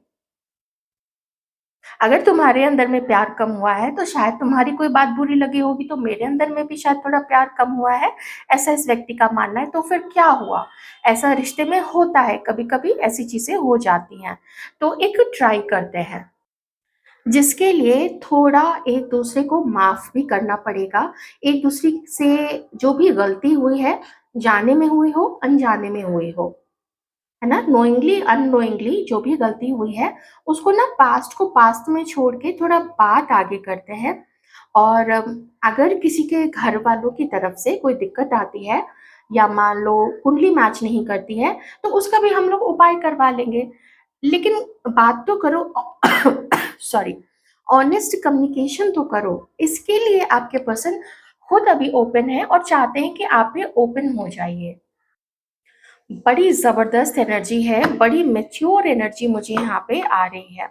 अगर तुम्हारे अंदर में प्यार कम हुआ है तो शायद तुम्हारी कोई बात बुरी लगी होगी, तो मेरे अंदर में भी शायद थोड़ा प्यार कम हुआ है, ऐसा इस व्यक्ति का मानना है। तो फिर क्या हुआ, ऐसा रिश्ते में होता है, कभी कभी ऐसी चीजें हो जाती हैं। तो एक ट्राई करते हैं, जिसके लिए थोड़ा एक दूसरे को माफ भी करना पड़ेगा। एक दूसरे से जो भी गलती हुई है, जाने में हुई हो अनजाने में हुई हो, है ना, नोइंगली अननोइंगली जो भी गलती हुई है, उसको ना पास्ट को पास्ट में छोड़ के थोड़ा बात आगे करते हैं। और अगर किसी के घर वालों की तरफ से कोई दिक्कत आती है, या मान लो कुंडली मैच नहीं करती है, तो उसका भी हम लोग उपाय करवा लेंगे। लेकिन बात तो करो सॉरी, ऑनेस्ट कम्युनिकेशन तो करो। इसके लिए आपके पर्सन खुद अभी ओपन है और चाहते हैं कि आप भी ओपन हो जाइए। बड़ी जबरदस्त एनर्जी है, बड़ी मेच्योर एनर्जी मुझे यहाँ पे आ रही है।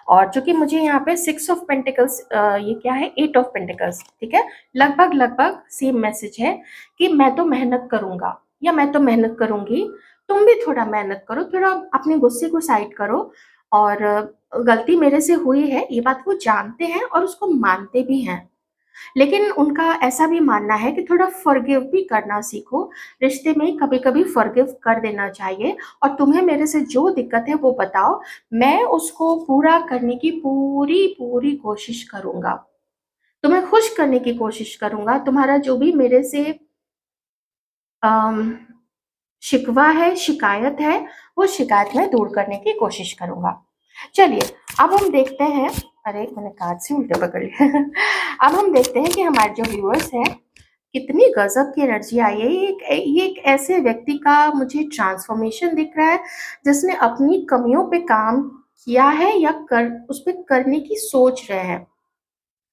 और चूंकि मुझे यहाँ पे 6 ऑफ पेंटिकल्स, ये क्या है, 8 ऑफ पेंटिकल्स, ठीक है, लगभग लगभग सेम मैसेज है कि मैं तो मेहनत करूंगा या मैं तो मेहनत करूंगी। तुम भी थोड़ा मेहनत करो, थोड़ा अपने गुस्से को साइड करो, और गलती मेरे से हुई है ये बात वो जानते हैं और उसको मानते भी हैं। लेकिन उनका ऐसा भी मानना है कि थोड़ा फॉरगिव भी करना सीखो। रिश्ते में कभी कभी फॉरगिव कर देना चाहिए, और तुम्हें मेरे से जो दिक्कत है वो बताओ, मैं उसको पूरा करने की पूरी पूरी कोशिश करूंगा, तुम्हें खुश करने की कोशिश करूंगा। तुम्हारा जो भी मेरे से अम, शिकवा है, शिकायत है, वो शिकायत मैं दूर करने की कोशिश करूंगा। चलिए, अब हम देखते हैं, अरे मैंने कार्ड से उल्टे पकड़ लिया अब हम देखते हैं कि हमारे जो व्यूअर्स हैं, कितनी गजब की एनर्जी आई है। ये एक ऐसे व्यक्ति का मुझे ट्रांसफॉर्मेशन दिख रहा है, जिसने अपनी कमियों पे काम किया है, या उस पर करने की सोच रहे हैं।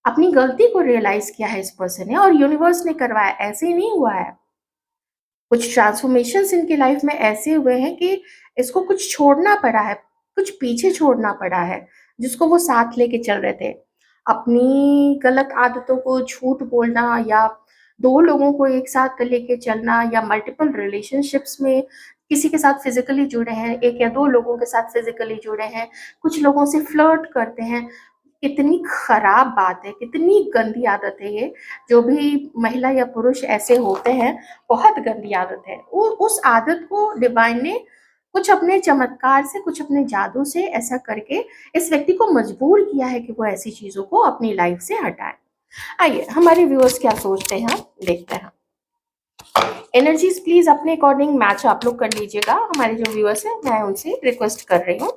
अपनी गलती को रियलाइज किया है इस पर्सन ने, और यूनिवर्स ने करवाया, ऐसे ही नहीं हुआ है। कुछ ट्रांसफॉर्मेशंस इनकी लाइफ में ऐसे हुए हैं कि इसको कुछ छोड़ना पड़ा है, कुछ पीछे छोड़ना पड़ा है, जिसको वो साथ लेके चल रहे थे। अपनी गलत आदतों को, झूठ बोलना, या दो लोगों को एक साथ लेके चलना, या मल्टीपल रिलेशनशिप्स में किसी के साथ फिजिकली जुड़े हैं, एक या दो लोगों के साथ फिजिकली जुड़े हैं, कुछ लोगों से फ्लर्ट करते हैं। कितनी खराब बात है, कितनी गंदी आदत है ये। जो भी महिला या पुरुष ऐसे होते हैं, बहुत गंदी आदत है। वो उस आदत को डिवाइन ने कुछ अपने चमत्कार से, कुछ अपने जादू से ऐसा करके इस व्यक्ति को मजबूर किया है कि वो ऐसी चीजों को अपनी लाइफ से हटाए। आइए हमारे व्यूअर्स क्या सोचते हैं, देखते हैं। एनर्जीज प्लीज अपने अकॉर्डिंग मैच आप लोग कर लीजिएगा। हमारे जो व्यूअर्स हैं, मैं उनसे रिक्वेस्ट कर रही हूँ,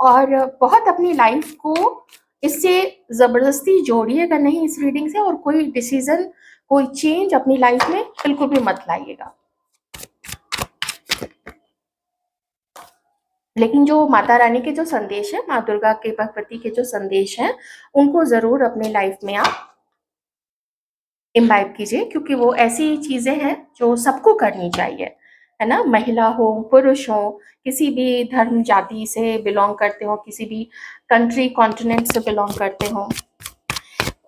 और बहुत अपनी लाइफ को इससे जबरदस्ती जोड़िएगा नहीं इस रीडिंग से, और कोई डिसीजन, कोई चेंज अपनी लाइफ में बिल्कुल भी मत लाइएगा। लेकिन जो माता रानी के जो संदेश है, माँ दुर्गा के भगवती के जो संदेश हैं, उनको जरूर अपने लाइफ में आप इम्बाइब कीजिए, क्योंकि वो ऐसी चीजें हैं जो सबको करनी चाहिए, है ना। महिला हो, पुरुष हो, किसी भी धर्म जाति से बिलोंग करते हो, किसी भी कंट्री कॉन्टिनेंट से बिलोंग करते हो,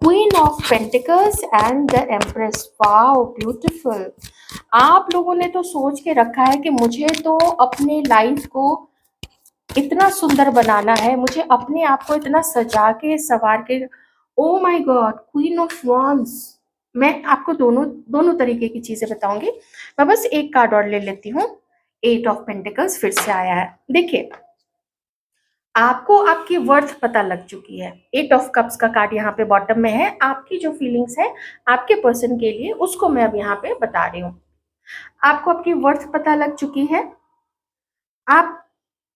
queen of pentacles and the empress, wow beautiful. आप लोगों ने तो सोच के रखा है कि मुझे तो अपने लाइफ को इतना सुंदर बनाना है, मुझे अपने आप को इतना सजा के सवार के। Oh my God, queen of wands. मैं आपको दोनों दोनों तरीके की चीजें बताऊंगी। मैं बस एक कार्ड और ले लेती हूँ। एट ऑफ पेंटिकल्स फिर से आया है। देखिए, आपको आपकी वर्थ पता लग चुकी है। एट ऑफ कप्स का कार्ड यहाँ पे बॉटम में है। आपकी जो फीलिंग्स है आपके पर्सन के लिए, उसको मैं अब यहाँ पे बता रही हूँ। आपको आपकी वर्थ पता लग चुकी है। आप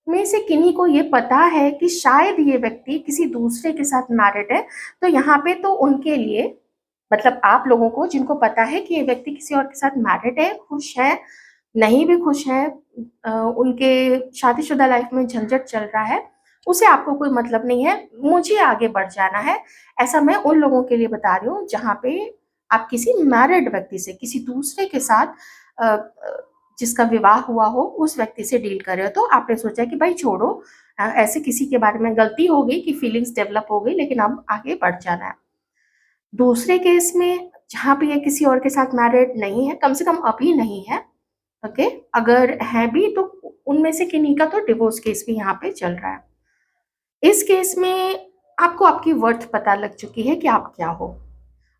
में से किन्हीं को ये पता है कि शायद ये व्यक्ति किसी दूसरे के साथ मैरिड है। तो यहाँ पे तो उनके लिए, मतलब आप लोगों को जिनको पता है कि ये व्यक्ति किसी और के साथ मैरिड है, खुश है, नहीं भी खुश है, उनके शादीशुदा लाइफ में झंझट चल रहा है, उसे आपको कोई मतलब नहीं है, मुझे आगे बढ़ जाना है। ऐसा मैं उन लोगों के लिए बता रही हूँ जहाँ पे आप किसी मैरिड व्यक्ति से, किसी दूसरे के साथ जिसका विवाह हुआ हो, उस व्यक्ति से डील कर रहे हो। तो आपने सोचा कि भाई छोड़ो, ऐसे किसी के बारे में गलती हो गई कि फीलिंग्स डेवलप हो गई, लेकिन अब आगे बढ़ जाना है। दूसरे केस में जहाँ पे ये किसी और के साथ मैरिड नहीं है, कम से कम अभी नहीं है, ओके, अगर है भी तो उनमें से किन्हीं का तो डिवोर्स केस भी यहाँ पे चल रहा है। इस केस में आपको आपकी वर्थ पता लग चुकी है कि आप क्या हो।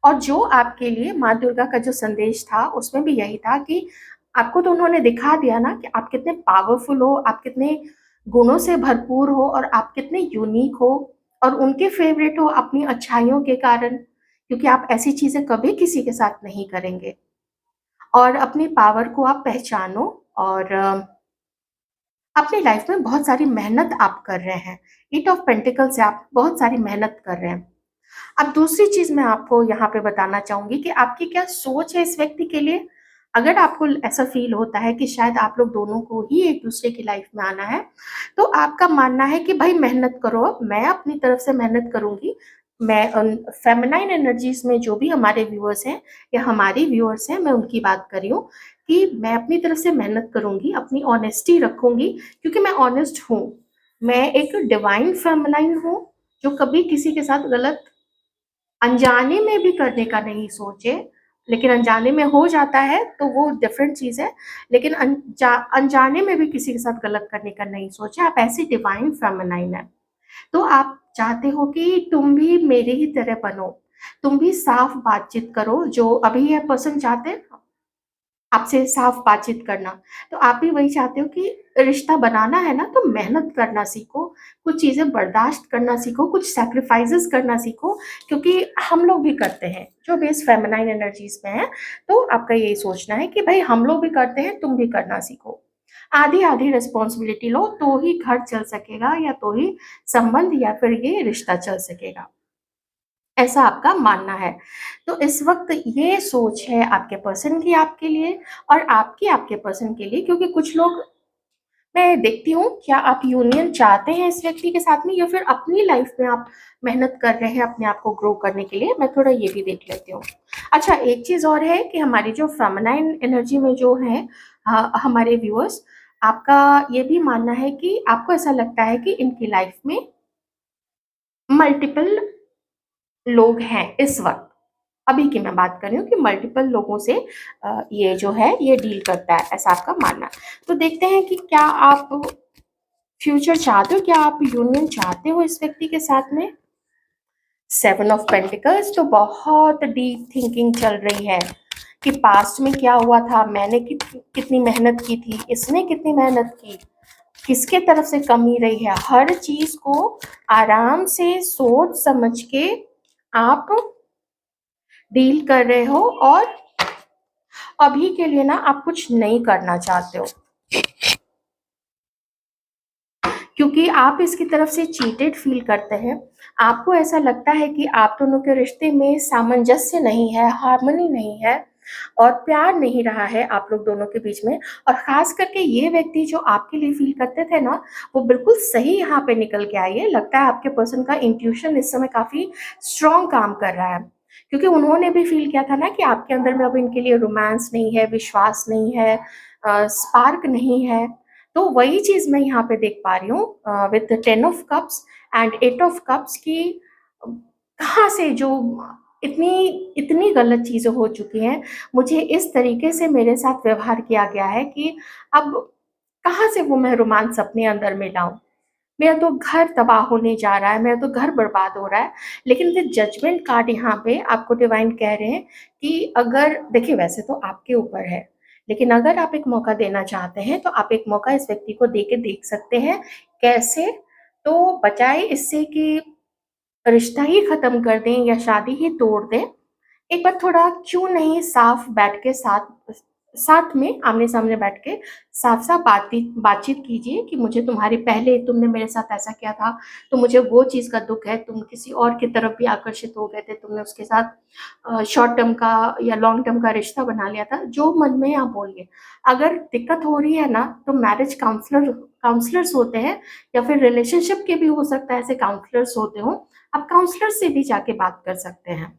और जो आपके लिए माँ दुर्गा का जो संदेश था उसमें भी यही था कि आपको तो उन्होंने दिखा दिया ना कि आप कितने पावरफुल हो, आप कितने गुणों से भरपूर हो, और आप कितने यूनिक हो, और उनके फेवरेट हो अपनी अच्छाइयों के कारण, क्योंकि आप ऐसी चीजें कभी किसी के साथ नहीं करेंगे। और अपनी पावर को आप पहचानो, और अपनी लाइफ में बहुत सारी मेहनत आप कर रहे हैं। एट ऑफ पेंटिकल से आप बहुत सारी मेहनत कर रहे हैं। अब दूसरी चीज मैं आपको यहाँ पे बताना चाहूंगी कि आपकी क्या सोच है इस व्यक्ति के लिए। अगर आपको ऐसा फील होता है कि शायद आप लोग दोनों को ही एक दूसरे की लाइफ में आना है, तो आपका मानना है कि भाई मेहनत करो, मैं अपनी तरफ से मेहनत करूंगी। मैं उन फेमिनाइन एनर्जीज में जो भी हमारे व्यूअर्स हैं या हमारी व्यूअर्स हैं, मैं उनकी बात कर रही हूँ कि मैं अपनी तरफ से मेहनत करूंगी, अपनी ऑनेस्टी रखूंगी, क्योंकि मैं ऑनेस्ट हूँ। मैं एक डिवाइन फेमिनाइन हूँ जो कभी किसी के साथ गलत अनजाने में भी करने का नहीं सोचे। लेकिन अनजाने में हो जाता है तो वो डिफरेंट चीज है, लेकिन अनजाने में भी किसी के साथ गलत करने का नहीं सोचे। आप ऐसी डिवाइन फेमिनाइन है। तो आप चाहते हो कि तुम भी मेरे ही तरह बनो, तुम भी साफ बातचीत करो, जो अभी यह पर्सन चाहते हैं आपसे साफ बातचीत करना। तो आप भी वही चाहते हो कि रिश्ता बनाना है ना, तो मेहनत करना सीखो, कुछ चीजें बर्दाश्त करना सीखो, कुछ सैक्रिफाइसेस करना सीखो, क्योंकि हम लोग भी करते हैं जो बेस फेमिनाइन एनर्जीज में है। तो आपका यही सोचना है कि भाई हम लोग भी करते हैं, तुम भी करना सीखो। आधी आधी रिस्पॉन्सिबिलिटी लो तो ही घर चल सकेगा, या तो ही संबंध या फिर ये रिश्ता चल सकेगा, ऐसा आपका मानना है। तो इस वक्त ये सोच है आपके पर्सन की आपके लिए, और आपकी आपके पर्सन के लिए, क्योंकि कुछ लोग, मैं देखती हूँ क्या आप यूनियन चाहते हैं इस व्यक्ति के साथ में, या फिर अपनी लाइफ में आप मेहनत कर रहे हैं अपने आप को ग्रो करने के लिए। मैं थोड़ा ये भी देख लेती हूँ। अच्छा, एक चीज और है कि हमारी जो फेमिनाइन एनर्जी में जो है हमारे व्यूअर्स, आपका ये भी मानना है कि आपको ऐसा लगता है कि इनकी लाइफ में मल्टीपल लोग हैं इस वक्त। अभी की मैं बात कर रही हूँ कि मल्टीपल लोगों से ये जो है ये डील करता है, ऐसा आपका मानना है। तो देखते हैं कि क्या आप फ्यूचर चाहते हो, क्या आप यूनियन चाहते हो इस व्यक्ति के साथ में। सेवन ऑफ पेंटिकल्स, तो बहुत डीप थिंकिंग चल रही है कि पास्ट में क्या हुआ था, मैंने कितनी मेहनत की थी, इसने कितनी मेहनत की, किसके तरफ से कमी रही है। हर चीज को आराम से सोच समझ के आप डील कर रहे हो, और अभी के लिए ना आप कुछ नहीं करना चाहते हो, क्योंकि आप इसकी तरफ से चीटेड फील करते हैं। आपको ऐसा लगता है कि आप दोनों के रिश्ते में सामंजस्य नहीं है, हार्मनी नहीं है, और प्यार नहीं रहा है आप लोग दोनों के बीच में। और खास करके ये व्यक्ति जो आपके लिए फील करते थे ना, वो बिल्कुल सही यहाँ पे निकल के आई है। लगता है आपके पर्सन का इंट्यूशन इस समय काफी स्ट्रॉन्ग काम कर रहा है, क्योंकि उन्होंने भी फील किया था ना कि आपके अंदर में अब इनके लिए रोमांस नहीं है, विश्वास नहीं है, स्पार्क नहीं है। तो वही चीज मैं यहाँ पे देख पा रही हूँ with 10 of cups and 8 of cups की। कहाँ से जो इतनी इतनी गलत चीज़ें हो चुकी हैं, मुझे इस तरीके से मेरे साथ व्यवहार किया गया है कि अब कहाँ से वो मैं रोमांस अपने अंदर में लाऊँ? मेरा तो घर तबाह होने जा रहा है, मेरा तो घर बर्बाद हो रहा है। लेकिन द जजमेंट कार्ड यहाँ पे आपको डिवाइन कह रहे हैं कि अगर देखिए वैसे तो आपके ऊपर है, लेकिन अगर आप एक मौका देना चाहते हैं, तो आप एक मौका इस व्यक्ति को दे के देख सकते हैं। कैसे? तो बजाए इससे कि रिश्ता ही खत्म कर दें या शादी ही तोड़ दें, एक बार थोड़ा क्यों नहीं साफ बैठ के साथ साथ में आमने-सामने बैठ के साफ-साफ बातचीत कीजिए कि मुझे तुम्हारे पहले तुमने मेरे साथ ऐसा किया था, तो मुझे वो चीज़ का दुःख है, तुम किसी और की तरफ भी आकर्षित हो गए थे, तुमने उसके साथ शॉर्ट टर्म का या लॉन्ग टर्म का रिश्ता बना लिया था, जो मन में है आप बोलिए। अगर दिक्कत हो रही है ना, तो मैरिज काउंसलर्स होते हैं या फिर रिलेशनशिप के भी हो सकता है ऐसे काउंसलर्स होते हों, आप काउंसलर से भी जाके बात कर सकते हैं।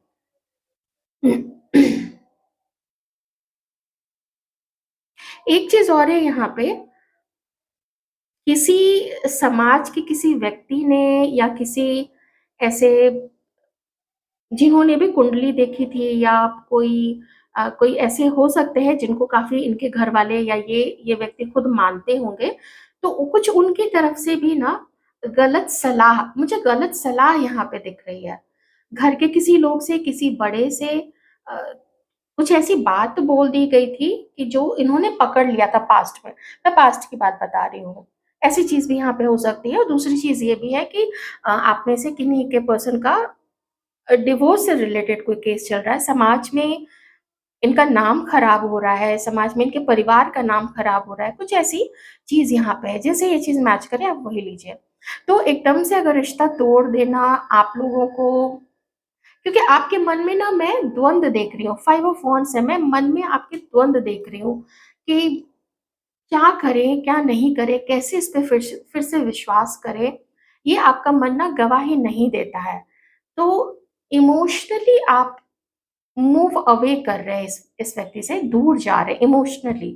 एक चीज़ और है यहाँ पे, किसी समाज के किसी व्यक्ति ने या किसी ऐसे जिन्होंने भी कुंडली देखी थी या कोई ऐसे हो सकते हैं जिनको काफ़ी इनके घर वाले या ये व्यक्ति खुद मानते होंगे, तो कुछ उनकी तरफ से भी ना गलत सलाह मुझे गलत सलाह यहाँ पे दिख रही है। घर के किसी लोग से, किसी बड़े से अ, कुछ ऐसी बात बोल दी गई थी कि जो इन्होंने पकड़ लिया था पास्ट में। मैं पास्ट की बात बता रही हूँ। ऐसी चीज़ भी यहाँ पे हो सकती है और दूसरी चीज़ ये भी है कि आप में से किन्हीं के पर्सन का डिवोर्स से रिलेटेड कोई केस चल रहा है, समाज में इनका नाम खराब हो रहा है, समाज में इनके परिवार का नाम खराब हो रहा है, कुछ ऐसी चीज़ यहाँ पे है, जैसे ये चीज़ मैच करे आप वही लीजिए। तो एकदम से अगर रिश्ता तोड़ देना आप लोगों को क्योंकि आपके मन में ना मैं द्वंद देख रही हूँ, 5 ऑफ वांड्स है, मैं मन में आपके द्वंद देख रही हूँ कि क्या करें, क्या नहीं करें, कैसे इस पे फिर से विश्वास करें, ये आपका मन ना गवाही नहीं देता है। तो इमोशनली आप मूव अवे कर रहे हैं इस व्यक्ति से, दूर जा रहे हैं इमोशनली।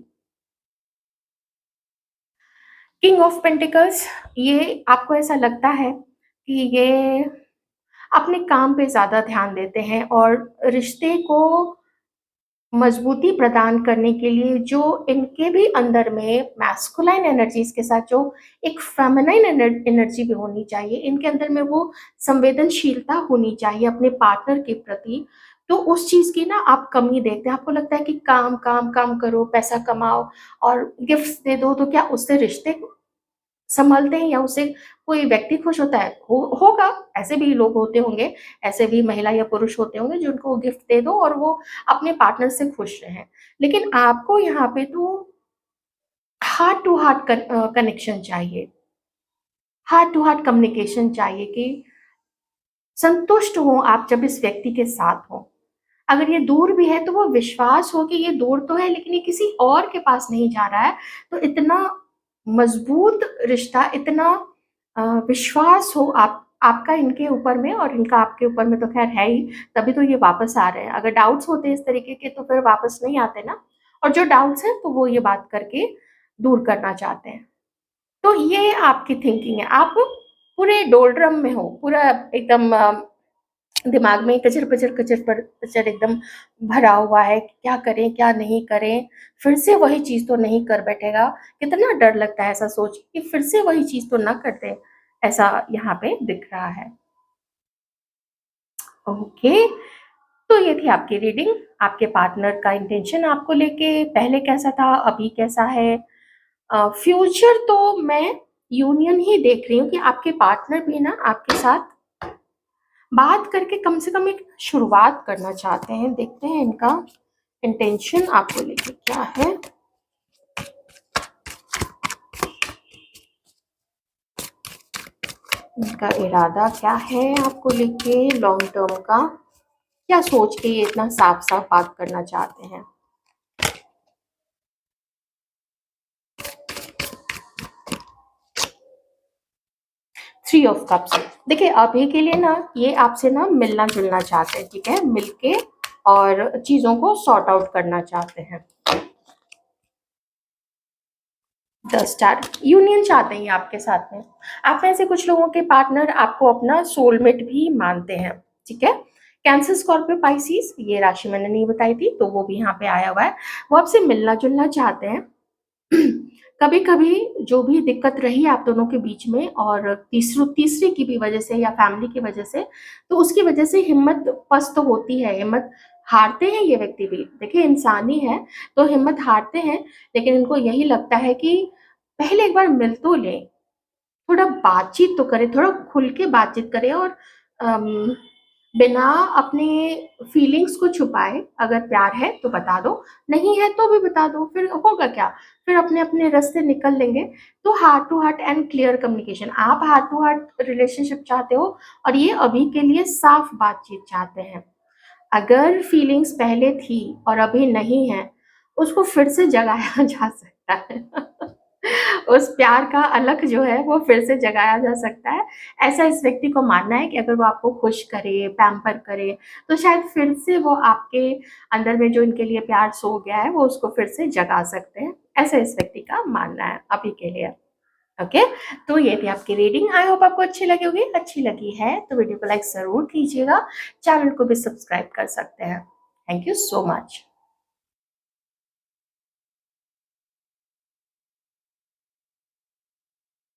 किंग ऑफ पेंटिकल्स, ये आपको ऐसा लगता है कि ये अपने काम पे ज़्यादा ध्यान देते हैं और रिश्ते को मजबूती प्रदान करने के लिए जो इनके भी अंदर में मैस्कुलाइन एनर्जीज़ के साथ जो एक फेमिनाइन एनर्जी भी होनी चाहिए, इनके अंदर में वो संवेदनशीलता होनी चाहिए अपने पार्टनर के प्रति, तो उस चीज़ की ना आप कमी देखते हैं। आपको लगता है कि काम, काम, काम करो, पैसा कमाओ और गिफ्ट्स दे दो, तो क्या उससे रिश्ते संभलते हैं या उससे कोई व्यक्ति खुश होता है? होगा, ऐसे भी लोग होते होंगे, ऐसे भी महिला या पुरुष होते होंगे जिनको गिफ्ट दे दो और वो अपने पार्टनर से खुश रहें। लेकिन आपको यहाँ पे तो हार्ट टू हार्ट कनेक्शन चाहिए, हार्ट टू हार्ट कम्युनिकेशन चाहिए कि संतुष्ट हो आप जब इस व्यक्ति के साथ हो। अगर ये दूर भी है तो वो विश्वास हो कि ये दूर तो है लेकिन ये किसी और के पास नहीं जा रहा है। तो इतना मज़बूत रिश्ता, इतना विश्वास हो आपका इनके ऊपर में और इनका आपके ऊपर में तो ख़ैर है ही, तभी तो ये वापस आ रहे हैं। अगर डाउट्स होते इस तरीके के तो फिर वापस नहीं आते ना, और जो डाउट्स हैं तो वो ये बात करके दूर करना चाहते हैं। तो ये आपकी थिंकिंग है। आप पूरे डोलड्रम में हो, पूरा एकदम दिमाग में कचर-पचर, कचर-पचर एकदम भरा हुआ है कि क्या करें, क्या नहीं करें? फिर से वही चीज़ तो नहीं कर बैठेगा। कितना डर लगता है ऐसा सोच के कि फिर से वही चीज़ तो ना कर दे, ऐसा यहाँ पे दिख रहा है। ओके, तो ये थी आपकी रीडिंग। आपके पार्टनर का इंटेंशन आपको लेके पहले कैसा था, अभी कैसा है? फ्यूचर तो मैं यूनियन ही देख रही हूँ कि आपके पार्टनर भी ना आपके साथ बात करके कम से कम एक शुरुआत करना चाहते हैं। देखते हैं इनका इंटेंशन आपको लेके क्या है। इनका इरादा क्या है आपको लेके लॉन्ग टर्म का? क्या सोच के ये इतना साफ-साफ बात करना चाहते हैं? Three of cups. देखिए अभी के लिए ना ये आपसे ना मिलना-जुलना चाहते हैं, ठीक है? मिलके और चीज़ों को सॉर्ट आउट करना चाहते हैं। द स्टार, यूनियन चाहते हैं ये आपके साथ में। आप में से कुछ लोगों के पार्टनर आपको अपना सोलमेट भी मानते हैं। ठीक है। कैंसर, स्कॉर्पियो, पाइसिस, ये राशि मैंने नहीं बताई थी तो वो भी यहाँ पे आया हुआ है। वो आपसे मिलना जुलना चाहते हैं। कभी कभी जो भी दिक्कत रही आप दोनों के बीच में और तीसरी की भी वजह से या फैमिली की वजह से, तो उसकी वजह से हिम्मत पस्त होती है, हिम्मत हारते हैं ये व्यक्ति भी। देखिए इंसान ही है तो हिम्मत हारते हैं, लेकिन इनको यही लगता है कि पहले एक बार मिल तो ले, थोड़ा बातचीत तो करें, थोड़ा खुल के बातचीत करें और अम, बिना अपने फीलिंग्स को छुपाए, अगर प्यार है तो बता दो, नहीं है तो भी बता दो, फिर होगा क्या, फिर अपने अपने रास्ते निकल लेंगे। तो heart to heart and clear communication, आप हार्ट टू हार्ट रिलेशनशिप चाहते हो और ये अभी के लिए साफ बातचीत चाहते हैं। अगर फीलिंग्स पहले थी और अभी नहीं है, उसको फिर से जगाया जा सकता है। उस प्यार का अलख जो है वो फिर से जगाया जा सकता है। ऐसा इस व्यक्ति को मानना है कि अगर वो आपको खुश करे, पैम्पर करे, तो शायद फिर से वो आपके अंदर में जो इनके लिए प्यार सो गया है वो उसको फिर से जगा सकते हैं। ऐसा इस व्यक्ति का मानना है अभी के लिए। ओके, तो ये थी आपकी रीडिंग। आई होप आपको अच्छी लगी होगी। अच्छी लगी है तो वीडियो को लाइक जरूर कीजिएगा, चैनल को भी सब्सक्राइब कर सकते हैं। Thank you so much.